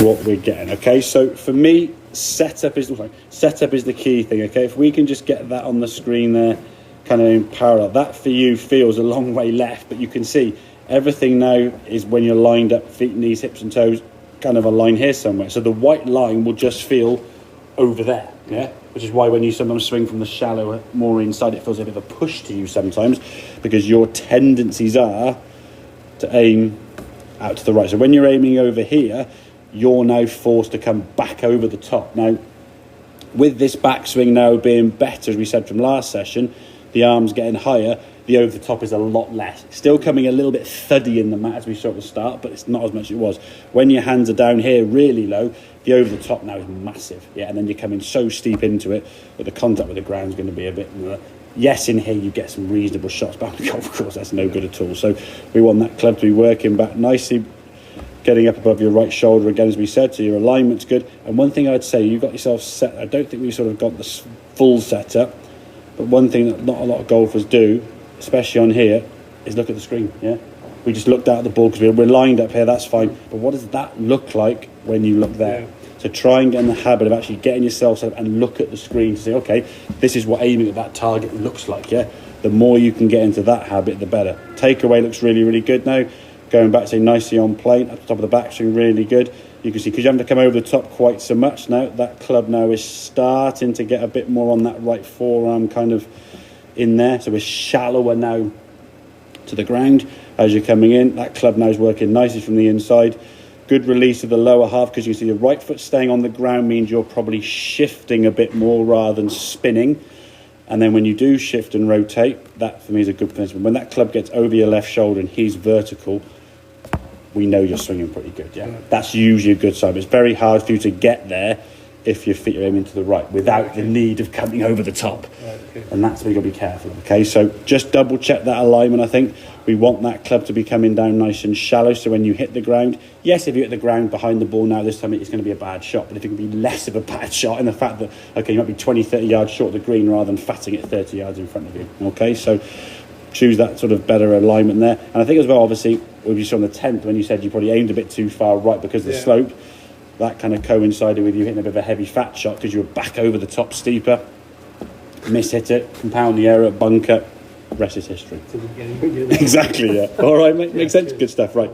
what we're getting. Okay, so for me, setup is the key thing. Okay, if we can just get that on the screen there, kind of in parallel, that for you feels a long way left, but you can see everything now is when you're lined up, feet, knees, hips and toes, kind of a line here somewhere. So the white line will just feel over there, yeah? Which is why when you sometimes swing from the shallow more inside, it feels a bit of a push to you sometimes, because your tendencies are to aim out to the right. So when you're aiming over here, you're now forced to come back over the top. Now, with this backswing now being better, as we said from last session, the arms getting higher, the over the top is a lot less. Still coming a little bit thuddy in the mat as we saw at the start, but it's not as much as it was. When your hands are down here really low, the over the top now is massive. Yeah, and then you're coming so steep into it that the contact with the ground is going to be a bit... Yes, in here you get some reasonable shots, but on the golf course that's no good at all. So we want that club to be working back nicely, getting up above your right shoulder again, as we said, so your alignment's good. And one thing I'd say, you've got yourself set. I don't think we've sort of got the full setup, but one thing that not a lot of golfers do, especially on here, is look at the screen. Yeah, we just looked out at the ball because we're lined up here, that's fine, but what does that look like when you look there? So try and get in the habit of actually getting yourself set up and look at the screen to say, okay, this is what aiming at that target looks like. Yeah, the more you can get into that habit, the better. Takeaway looks really, really good now. Going back, say, nicely on plane, at the top of the backswing, really good. You can see, because you haven't come over the top quite so much now, that club now is starting to get a bit more on that right forearm kind of in there. So we're shallower now to the ground as you're coming in. That club now is working nicely from the inside. Good release of the lower half, because you see your right foot staying on the ground means you're probably shifting a bit more rather than spinning. And then when you do shift and rotate, that for me is a good finish. When that club gets over your left shoulder and he's vertical, we know you're swinging pretty good. Yeah, that's usually a good sign. But it's very hard for you to get there if your feet are aiming to the right without the need of coming over the top. And that's where you've got to be careful. Okay, so just double check that alignment. I think we want that club to be coming down nice and shallow, so when you hit the ground, yes, if you hit the ground behind the ball now, this time it's going to be a bad shot, but if it can be less of a bad shot in the fact that, okay, you might be 20-30 yards short of the green rather than fatting it 30 yards in front of you. Okay, so choose that sort of better alignment there. And I think as well, obviously, when you saw on the 10th, when you said you probably aimed a bit too far right because of the slope, that kind of coincided with you hitting a bit of a heavy fat shot because you were back over the top steeper, miss-hit it, compound the error, bunker, rest is history. Exactly, yeah. All right, mate, makes sense. Good stuff, right.